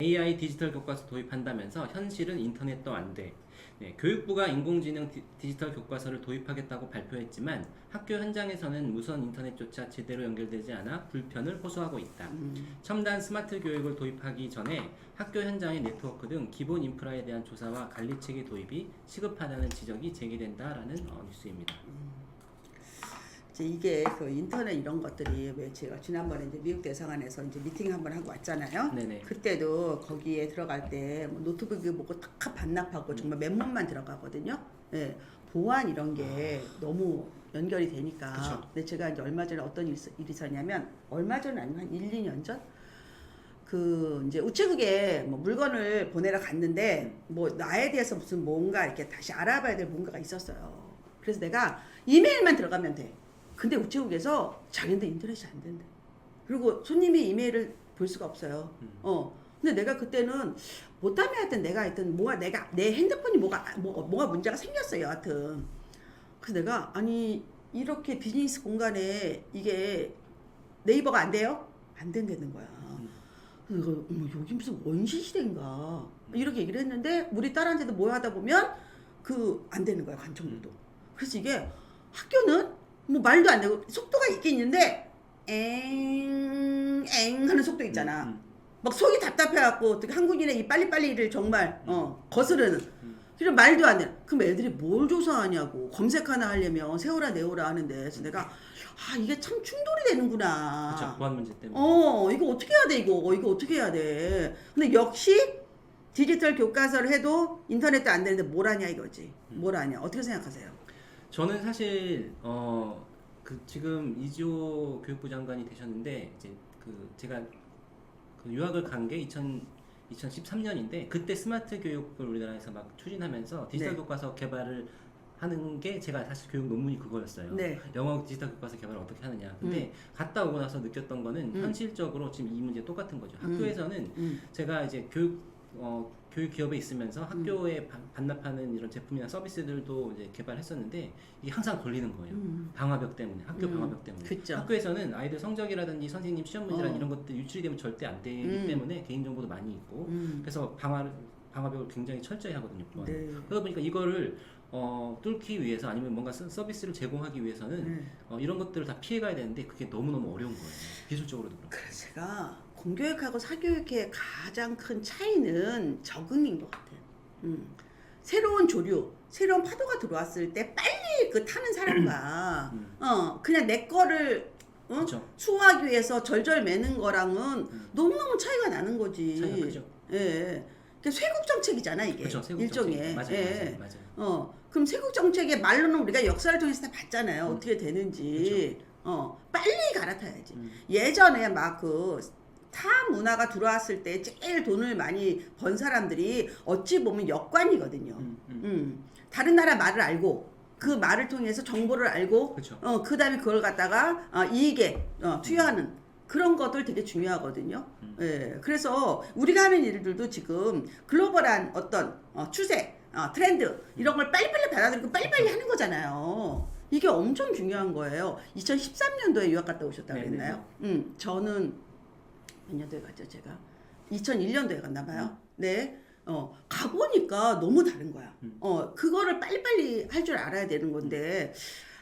AI 디지털 교과서 도입한다면서 현실은 인터넷도 안 돼. 네, 교육부가 인공지능 디지털 교과서를 도입하겠다고 발표했지만 학교 현장에서는 무선 인터넷조차 제대로 연결되지 않아 불편을 호소하고 있다. 첨단 스마트 교육을 도입하기 전에 학교 현장의 네트워크 등 기본 인프라에 대한 조사와 관리체계 도입이 시급하다는 지적이 제기된다라는 뉴스입니다. 이게 그 인터넷 이런 것들이 왜 제가 지난번에 이제 미국 대사관에서 이제 미팅 한번 하고 왔잖아요. 네네. 그때도 거기에 들어갈 때 뭐 노트북 보고 탁 반납하고 정말 맨몸만 들어가거든요. 예, 보안 이런 게 너무 연결이 되니까. 그쵸. 근데 제가 이제 얼마 전에 어떤 일이 있었냐면 얼마 전 아니면 한 1, 2년 전. 그 이제 우체국에 뭐 물건을 보내러 갔는데 뭐 나에 대해서 무슨 뭔가 이렇게 다시 알아봐야 될 뭔가가 있었어요. 그래서 내가 이메일만 들어가면 돼. 근데 우체국에서 자기네들 인터넷이 안 된대. 그리고 손님이 이메일을 볼 수가 없어요. 근데 내가 그때는 뭐 때문에 하여튼 내가 하여튼 뭐가 내가 내 핸드폰이 뭐가 문제가 생겼어요. 하여튼. 그래서 내가 아니 이렇게 비즈니스 공간에 이게 네이버가 안 돼요? 안 된다는 거야. 그래서 여기 무슨 원시 시대인가 이렇게 얘기를 했는데 우리 딸한테도 뭐 하다 보면 그 안 되는 거야 관청물도. 그래서 이게 학교는 뭐 말도 안 되고 속도가 있긴 있는데 엥 하는 속도 있잖아. 막 속이 답답해갖고 어떻게 한국인의 이 빨리빨리를 정말 거스르는. 그래서 말도 안 돼. 그럼 애들이 뭘 조사하냐고 검색 하나 하려면 세워라 내워라 하는데 그래서 내가 이게 참 충돌이 되는구나. 그렇죠. 보안 문제 때문에. 이거 어떻게 해야 돼 이거 어떻게 해야 돼. 근데 역시 디지털 교과서를 해도 인터넷도 안 되는데 뭘 하냐 이거지. 뭘 하냐. 어떻게 생각하세요? 저는 사실 그 지금 이주호 교육부 장관이 되셨는데 이제 그 제가 그 유학을 간 게 2013년인데 그때 스마트 교육을 우리나라에서 막 추진하면서 디지털 교과서 개발을 하는 게 제가 사실 교육 논문이 그거였어요. 네. 영어 디지털 교과서 개발을 어떻게 하느냐. 근데 갔다 오고 나서 느꼈던 거는 현실적으로 지금 이 문제 똑같은 거죠. 학교에서는 제가 이제 교육 기업에 있으면서 학교에 반납하는 이런 제품이나 서비스들도 이제 개발했었는데 이게 항상 걸리는 거예요. 방화벽 때문에, 학교 방화벽 때문에. 그쵸. 학교에서는 아이들 성적이라지 선생님 시험 문제란 이런 것들 유출이 되면 절대 안 되기 때문에 개인정보도 많이 있고 그래서 방화벽을 굉장히 철저히 하거든요. 네. 그러다 보니까 이거를 뚫기 위해서 아니면 뭔가 서비스를 제공하기 위해서는 이런 것들을 다 피해가야 되는데 그게 너무너무 어려운 거예요. 기술적으로도 그렇고. 그래서 제가 공교육하고 사교육의 가장 큰 차이는 적응인 것 같아요. 새로운 조류, 새로운 파도가 들어왔을 때 빨리 그 타는 사람과 그냥 내 거를 수호하기 위해서 절절 매는 거랑은 너무너무 차이가 나는 거지. 차이가 크죠. 예. 그 쇄국 정책이잖아 이게. 그쵸, 쇄국 일종의. 정책. 맞아요. 그럼 쇄국 정책의 말로는 우리가 역사를 통해서 다 봤잖아요. 어떻게 되는지. 빨리 갈아타야지. 예전에 막 그 타 문화가 들어왔을 때 제일 돈을 많이 번 사람들이 어찌 보면 역관이거든요. 다른 나라 말을 알고 그 말을 통해서 정보를 알고 그 다음에 그걸 갖다가 이익에 투여하는 그런 것들 되게 중요하거든요. 예, 그래서 우리가 하는 일들도 지금 글로벌한 어떤 추세, 트렌드 이런 걸 빨리빨리 받아들이고 빨리빨리 하는 거잖아요. 이게 엄청 중요한 거예요. 2013년도에 유학 갔다 오셨다고 그랬나요? 저는 몇 년도에 갔죠 제가? 2001년도에 갔나 봐요. 네. 가보니까 너무 다른 거야. 그거를 빨리빨리 할 줄 알아야 되는 건데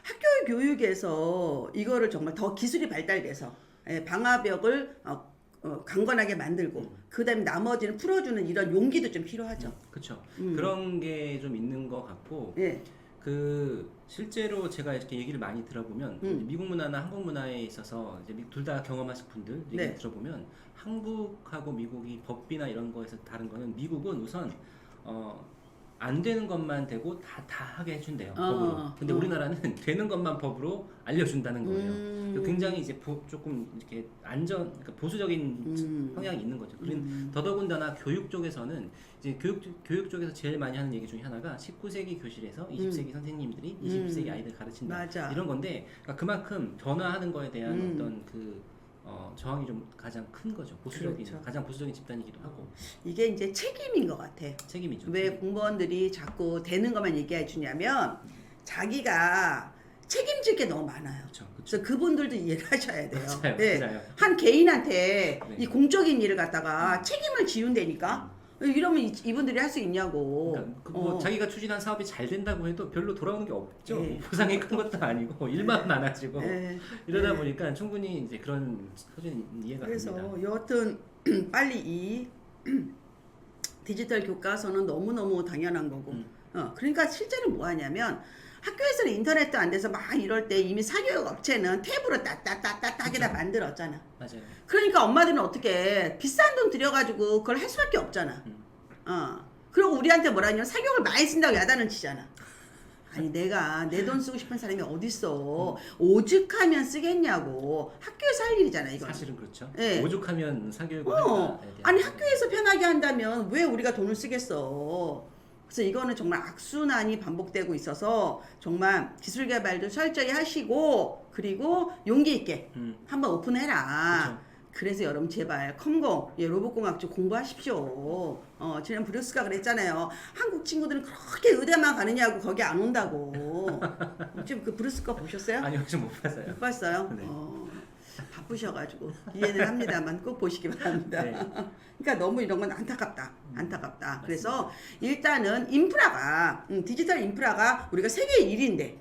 학교 교육에서 이거를 정말 더 기술이 발달돼서 방화벽을 강건하게 만들고 그다음에 나머지는 풀어주는 이런 용기도 좀 필요하죠. 그렇죠. 그런 게 좀 있는 것 같고 그 실제로 제가 이렇게 얘기를 많이 들어보면 미국 문화나 한국 문화에 있어서 이제 둘 다 경험하신 분들 얘기 들어보면 한국하고 미국이 법이나 이런 거에서 다른 거는 미국은 우선 안 되는 것만 되고 다 하게 해준대요. 법으로. 근데 우리나라는 되는 것만 법으로 알려준다는 거예요. 굉장히 이제 조금 이렇게 그러니까 보수적인 성향이 있는 거죠. 더더군다나 교육 쪽에서는 이제 교육 쪽에서 제일 많이 하는 얘기 중에 하나가 19세기 교실에서 20세기 선생님들이 21세기 아이들 가르친다. 맞아. 이런 건데 그러니까 그만큼 변화하는 거에 대한 어떤 그 저항이 좀 가장 큰 거죠. 가장 보수적인 집단이기도 하고. 이게 이제 책임인 것 같아. 책임이죠. 왜 공무원들이 자꾸 되는 것만 얘기해 주냐면 자기가 책임질 게 너무 많아요. 그쵸. 그래서 그분들도 이해를 하셔야 돼요. 맞아요. 네. 맞아요. 한 개인한테 네. 이 공적인 일을 갖다가 책임을 지운다니까. 이러면 이분들이 할 수 있냐고. 그러니까 뭐 자기가 추진한 사업이 잘 된다고 해도 별로 돌아오는 게 없죠. 네. 보상이 큰 것도 아니고 일만 많아지고 네. 이러다 네. 보니까 충분히 이제 그런 서준 이해가 그래서 됩니다. 여하튼 빨리 이 디지털 교과서는 너무너무 당연한 거고. 그러니까 실제로 뭐 하냐면 학교에서는 인터넷도 안 돼서 막 이럴 때 이미 사교육 업체는 탭으로 따따따따따따게다 만들었잖아. 맞아요. 그러니까 엄마들은 어떻게 비싼 돈 들여가지고 그걸 할 수밖에 없잖아. 그리고 우리한테 뭐라 하냐면 사교육을 많이 쓴다고 야단을 치잖아. 아니 내가 내 돈 쓰고 싶은 사람이 어딨어. 오죽하면 쓰겠냐고. 학교에서 할 일이잖아 이거. 사실은 그렇죠. 네. 오죽하면 사교육을 할까에 대한 아니 학교에서 편하게 한다면 왜 우리가 돈을 쓰겠어. 그래서 이거는 정말 악순환이 반복되고 있어서 정말 기술 개발도 철저히 하시고 그리고 용기 있게 한번 오픈해라. 그쵸. 그래서 여러분 제발 컴공 로봇공학 쪽 공부하십시오. 지난 브룩스가 그랬잖아요. 한국 친구들은 그렇게 의대만 가느냐고 거기 안 온다고. 지금 그 브룩스 거 보셨어요? 아니요, 좀 못 봤어요. 못 봤어요? 네. 바쁘셔가지고 이해는 합니다만 꼭 보시기 바랍니다. 네. 그러니까 너무 이런 건 안타깝다. 안타깝다. 그래서 일단은 인프라가 디지털 인프라가 우리가 세계의 일인데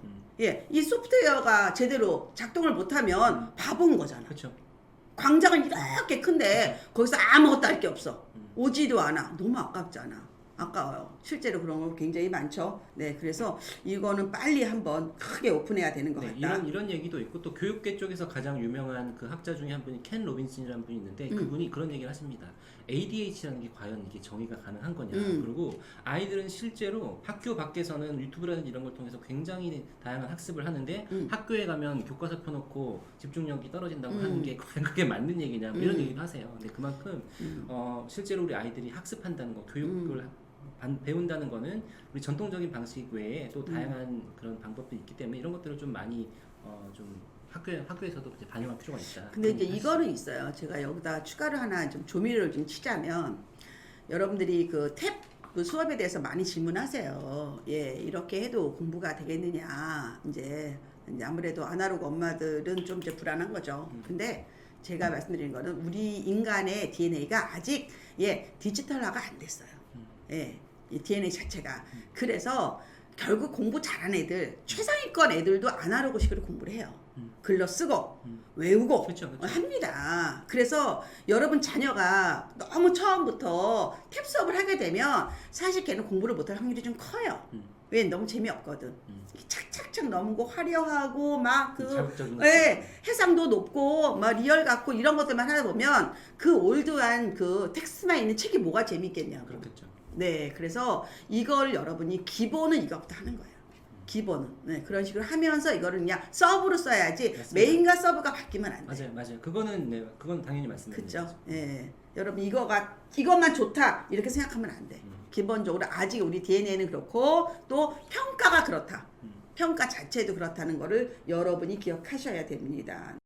이 소프트웨어가 제대로 작동을 못하면 바보인 거잖아. 그렇죠. 광장은 이렇게 큰데 거기서 아무것도 할 게 없어. 오지도 않아. 너무 아깝잖아. 아까워요. 실제로 그런 거 굉장히 많죠. 네, 그래서 이거는 빨리 한번 크게 오픈해야 되는 것 네, 같다. 이런 얘기도 있고 또 교육계 쪽에서 가장 유명한 그 학자 중에 한 분이 켄 로빈슨이라는 분이 있는데 그분이 그런 얘기를 하십니다. ADH라는 게 과연 이게 정의가 가능한 거냐. 그리고 아이들은 실제로 학교 밖에서는 유튜브라든지 이런 걸 통해서 굉장히 다양한 학습을 하는데 학교에 가면 교과서 펴놓고 집중력이 떨어진다고 하는 게 과연 그게 맞는 얘기냐 뭐 이런 얘기를 하세요. 근데 그만큼 실제로 우리 아이들이 학습한다는 거, 교육을 배운다는 거는 우리 전통적인 방식 외에 또 다양한 그런 방법도 있기 때문에 이런 것들을 좀 많이 좀 학교에서도 이제 반영할 필요가 있다. 근데 이제 이거는 있어요. 제가 여기다 추가로 하나 좀 조미료를 좀 치자면 여러분들이 그 탭 그 수업에 대해서 많이 질문하세요. 예, 이렇게 해도 공부가 되겠느냐. 이제 아무래도 아날로그 엄마들은 좀 이제 불안한 거죠. 근데 제가 말씀드리는 거는 우리 인간의 DNA가 아직 디지털화가 안 됐어요. 예, 이 DNA 자체가. 그래서 결국 공부 잘하는 애들, 최상위권 애들도 아날로그식으로 공부를 해요. 글러 쓰고 외우고 그쵸. 합니다. 그래서 여러분 자녀가 너무 처음부터 탭 수업을 하게 되면 사실 걔는 공부를 못할 확률이 좀 커요. 왜? 너무 재미없거든. 착착착 넘고 화려하고 자극적인 해상도 높고 막 리얼 같고 이런 것들만 하다 보면 그 올드한 그 텍스트만 있는 책이 뭐가 재밌겠냐고. 그렇겠죠. 네, 그래서 이걸 여러분이 기본은 이거부터 하는 거예요. 기본은. 네, 그런 식으로 하면서 이거를 그냥 서브로 써야지 맞습니다. 메인과 서브가 바뀌면 안 돼. 맞아요. 그건 당연히 말씀드립니다. 그렇죠. 예. 여러분 이것만 좋다 이렇게 생각하면 안 돼. 기본적으로 아직 우리 DNA는 그렇고 또 평가가 그렇다. 평가 자체도 그렇다는 거를 여러분이 기억하셔야 됩니다.